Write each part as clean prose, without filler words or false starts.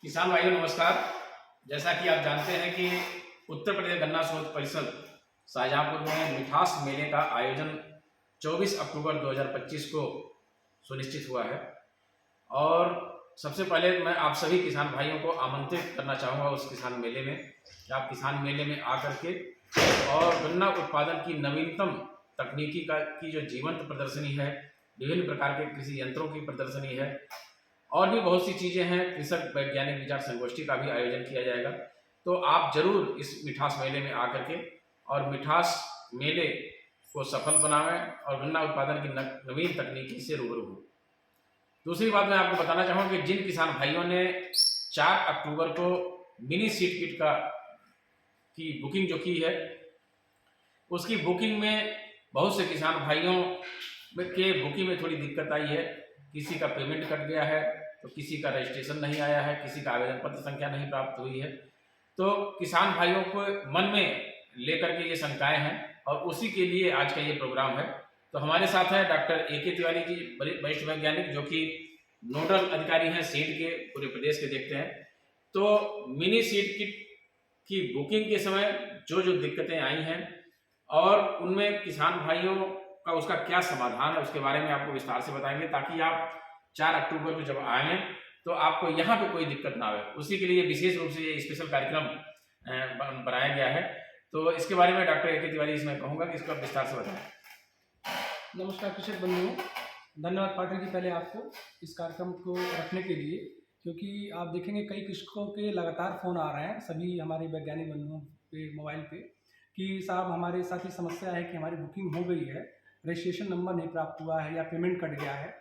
किसान भाइयों नमस्कार। जैसा कि आप जानते हैं कि उत्तर प्रदेश गन्ना शोध परिषद शाहजहांपुर में मिठास मेले का आयोजन 24 अक्टूबर 2025 को सुनिश्चित हुआ है और सबसे पहले मैं आप सभी किसान भाइयों को आमंत्रित करना चाहूँगा उस किसान मेले में कि आप किसान मेले में आकर के और गन्ना उत्पादन की नवीनतम तकनीकी की जो जीवंत प्रदर्शनी है, विभिन्न प्रकार के कृषि यंत्रों की प्रदर्शनी है और भी बहुत सी चीज़ें हैं। कृषक वैज्ञानिक विचार संगोष्ठी का भी आयोजन किया जाएगा। तो आप जरूर इस मिठास मेले में आकर के और मिठास मेले को सफल बनावें और गन्ना उत्पादन की नवीन तकनीकी से रूबरू हो। दूसरी बात मैं आपको बताना चाहूँगा कि जिन किसान भाइयों ने 4 अक्टूबर को मिनी सीड किट की बुकिंग जो की है, उसकी बुकिंग में बहुत से किसान भाइयों के बुकिंग में थोड़ी दिक्कत आई है। किसी का पेमेंट कट गया है, तो किसी का रजिस्ट्रेशन नहीं आया है, किसी का आवेदन पत्र संख्या नहीं प्राप्त हुई है। तो किसान भाइयों को मन में लेकर के ये शंकाएं हैं और उसी के लिए आज का ये प्रोग्राम है। तो हमारे साथ है डॉक्टर AK तिवारी जी, वरिष्ठ वैज्ञानिक जो कि नोडल अधिकारी हैं सीड के, पूरे प्रदेश के देखते हैं। तो मिनी सीड किट की बुकिंग के समय जो जो दिक्कतें आई हैं और उनमें किसान भाइयों का उसका क्या समाधान है, उसके बारे में आपको विस्तार से बताएंगे ताकि आप 4 अक्टूबर को जब आएँ तो आपको यहाँ पे कोई दिक्कत ना आए। उसी के लिए विशेष रूप से ये स्पेशल कार्यक्रम बनाया गया है। तो इसके बारे में डॉक्टर AK तिवारी इसमें कहूँगा कि इसको विस्तार से बताएं। नमस्कार कृषक बंधुओं, धन्यवाद पाठक जी पहले आपको इस कार्यक्रम को रखने के लिए, क्योंकि आप देखेंगे कई कृषकों के लगातार फ़ोन आ रहे हैं सभी हमारे वैज्ञानिक बंधुओं पे मोबाइल पे कि साहब हमारे साथ ही समस्या है कि हमारी बुकिंग हो गई है, रजिस्ट्रेशन नंबर नहीं प्राप्त हुआ है या पेमेंट कट गया है,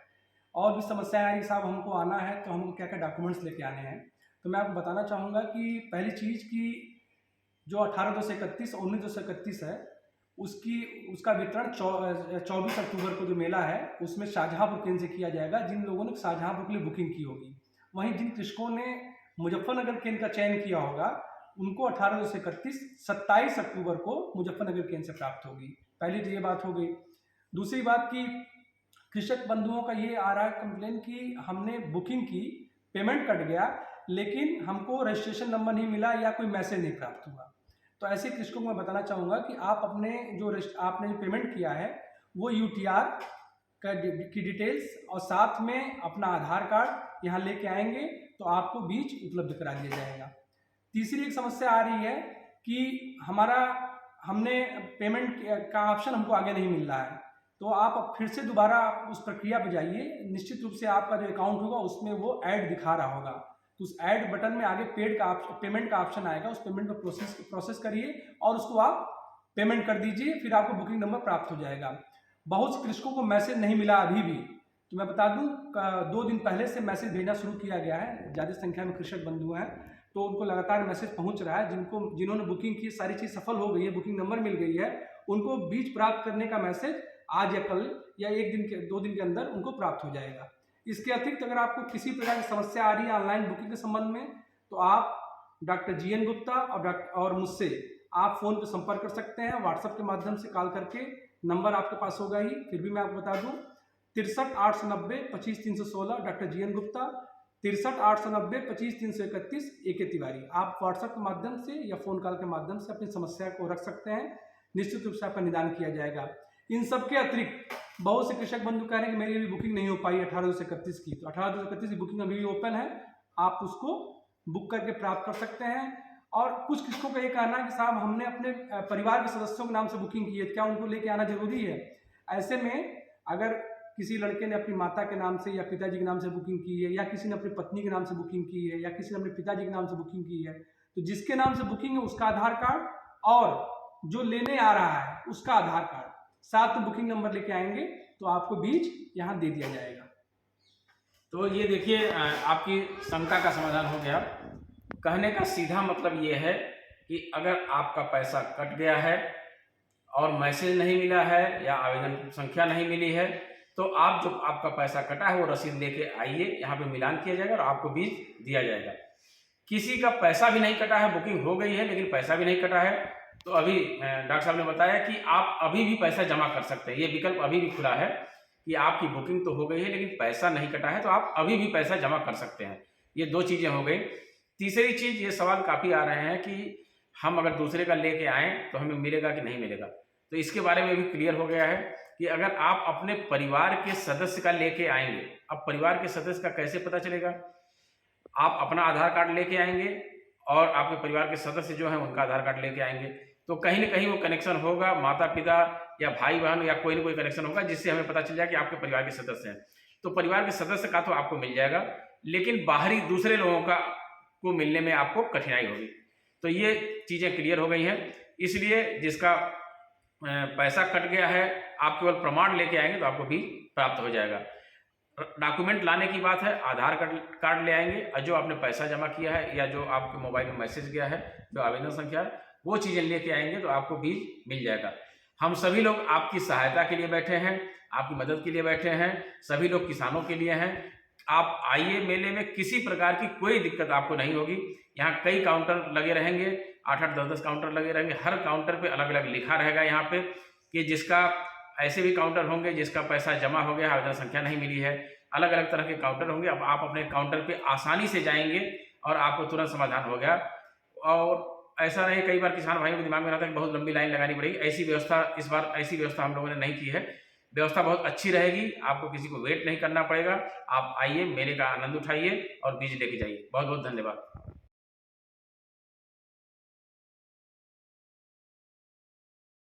और भी समस्याएं आ रही साहब हमको आना है तो हमको क्या क्या डॉक्यूमेंट्स लेके आने हैं। तो मैं आपको बताना चाहूँगा कि पहली चीज़ कि जो 18/2/31 और 19/2/31 है उसका वितरण 24 अक्टूबर को जो मेला है उसमें शाहजहांपुर केंद्र से किया जाएगा, जिन लोगों ने शाहजहांपुर के लिए बुकिंग की होगी। वहीं जिन कृषकों ने मुजफ्फरनगर केंद्र का चयन किया होगा उनको 18/2/31 27 अक्टूबर को मुजफ्फरनगर केंद्र से प्राप्त होगी। पहली तो ये बात हो गई। दूसरी बात कि कृषक बंधुओं का ये आ रहा है कंप्लेन कि हमने बुकिंग की, पेमेंट कट गया, लेकिन हमको रजिस्ट्रेशन नंबर नहीं मिला या कोई मैसेज नहीं प्राप्त हुआ। तो ऐसे कृषकों को मैं बताना चाहूँगा कि आप आपने जो पेमेंट किया है वो UTR की डिटेल्स और साथ में अपना आधार कार्ड यहाँ लेके आएंगे तो आपको बीज उपलब्ध करा दिया जाएगा। तीसरी एक समस्या आ रही है कि हमने पेमेंट का ऑप्शन हमको आगे नहीं मिल रहा है, तो आप फिर से दोबारा उस प्रक्रिया पर जाइए। निश्चित रूप से आपका जो अकाउंट होगा उसमें वो ऐड दिखा रहा होगा, तो उस ऐड बटन में आगे पेमेंट का ऑप्शन आएगा, उस पेमेंट को प्रोसेस करिए और उसको आप पेमेंट कर दीजिए, फिर आपको बुकिंग नंबर प्राप्त हो जाएगा। बहुत से कृषकों को मैसेज नहीं मिला अभी भी, तो मैं बता दूं 2 दिन पहले से मैसेज भेजना शुरू किया गया है। ज़्यादा संख्या में कृषक बंधु हैं तो उनको लगातार मैसेज पहुंच रहा है। जिन्होंने बुकिंग की सारी चीज़ सफल हो गई है, बुकिंग नंबर मिल गई है, उनको बीज प्राप्त करने का मैसेज आज या कल या 2 दिन के अंदर उनको प्राप्त हो जाएगा। इसके अतिरिक्त अगर आपको किसी प्रकार की समस्या आ रही है ऑनलाइन बुकिंग के संबंध में तो आप डॉक्टर GN गुप्ता और मुझसे आप फ़ोन पर संपर्क कर सकते हैं, व्हाट्सएप के माध्यम से कॉल करके। नंबर आपके पास होगा ही, फिर भी मैं आपको बता दूं 63 890 25 316 doctor GN Gupta, 63 890 25 331 AK Tiwari. आप व्हाट्सएप के माध्यम से या फ़ोन कॉल के माध्यम से अपनी समस्या को रख सकते हैं, निश्चित रूप से आपका निदान किया जाएगा। इन सब के अतिरिक्त बहुत से कृषक बंधु कह रहे हैं कि मेरी अभी बुकिंग नहीं हो पाई 18/2/31 की, तो 18/2/31 की बुकिंग अभी भी ओपन है, आप उसको बुक करके प्राप्त कर सकते हैं। और कुछ कृषकों का ये कहना है कि साहब हमने अपने परिवार के सदस्यों के नाम से बुकिंग की है, क्या उनको लेके आना जरूरी है? ऐसे में अगर किसी लड़के ने अपनी माता के नाम से या पिताजी के नाम से बुकिंग की है, या किसी ने अपनी पत्नी के नाम से बुकिंग की है, या किसी ने अपने पिताजी के नाम से बुकिंग की है, तो जिसके नाम से बुकिंग है उसका आधार कार्ड और जो लेने आ रहा है उसका आधार कार्ड साथ में बुकिंग नंबर लेके आएंगे तो आपको बीज यहाँ दे दिया जाएगा। तो ये देखिए आपकी शंका का समाधान हो गया। कहने का सीधा मतलब ये है कि अगर आपका पैसा कट गया है और मैसेज नहीं मिला है या आवेदन संख्या नहीं मिली है तो आप जो आपका पैसा कटा है वो रसीद लेके आइए, यहाँ पे मिलान किया जाएगा और आपको बीज दिया जाएगा। किसी का पैसा भी नहीं कटा है, बुकिंग हो गई है लेकिन पैसा भी नहीं कटा है, तो अभी डॉक्टर साहब ने बताया कि आप अभी भी पैसा जमा कर सकते हैं। ये विकल्प अभी भी खुला है कि आपकी बुकिंग तो हो गई है लेकिन पैसा नहीं कटा है, तो आप अभी भी पैसा जमा कर सकते हैं। ये 2 चीज़ें हो गई। तीसरी चीज़, ये सवाल काफ़ी आ रहे हैं कि हम अगर दूसरे का लेके आएँ तो हमें मिलेगा कि नहीं मिलेगा। तो इसके बारे में भी क्लियर हो गया है कि अगर आप अपने परिवार के सदस्य का लेके आएँगे, अब परिवार के सदस्य का कैसे पता चलेगा? आप अपना आधार कार्ड लेके आएँगे और आपके परिवार के सदस्य जो हैं उनका आधार कार्ड लेके आएँगे, तो कहीं न कहीं वो कनेक्शन होगा, माता-पिता या भाई-बहन या कोई न कोई कनेक्शन होगा जिससे हमें पता चल जाए कि आपके परिवार के सदस्य हैं। तो परिवार के सदस्य का तो आपको मिल जाएगा, लेकिन बाहरी दूसरे लोगों का को मिलने में आपको कठिनाई होगी। तो ये चीज़ें क्लियर हो गई हैं, इसलिए जिसका पैसा कट गया है, आप केवल प्रमाण लेके आएँगे तो आपको बीज प्राप्त हो जाएगा। डॉक्यूमेंट लाने की बात है, आधार कार्ड ले आएँगे और जो आपने पैसा जमा किया है या जो आपके मोबाइल में मैसेज गया है, जो आवेदन संख्या है, वो चीज़ें लेके आएँगे तो आपको बीज मिल जाएगा। हम सभी लोग आपकी सहायता के लिए बैठे हैं, आपकी मदद के लिए बैठे हैं, सभी लोग किसानों के लिए हैं। आप आइए मेले में, किसी प्रकार की कोई दिक्कत आपको नहीं होगी। यहाँ कई काउंटर लगे रहेंगे, 8-8, 10-10 काउंटर लगे रहेंगे। हर काउंटर पे अलग-अलग लिखा रहेगा यहाँ पे कि जिसका ऐसे भी काउंटर होंगे जिसका पैसा जमा हो गया, आवेदन संख्या नहीं मिली है। अलग-अलग तरह के काउंटर होंगे। अब आप अपने काउंटर पे आसानी से जाएँगे और आपको तुरंत समाधान हो गया। और ऐसा नहीं, कई बार किसान भाइयों के दिमाग में रहता है कि बहुत लंबी लाइन लगानी पड़ेगी। ऐसी व्यवस्था इस बार ऐसी व्यवस्था हम लोगों ने नहीं की है। व्यवस्था बहुत अच्छी रहेगी, आपको किसी को वेट नहीं करना पड़ेगा। आप आइए, मेले का आनंद उठाइए और बीज लेके जाइए। बहुत-बहुत धन्यवाद।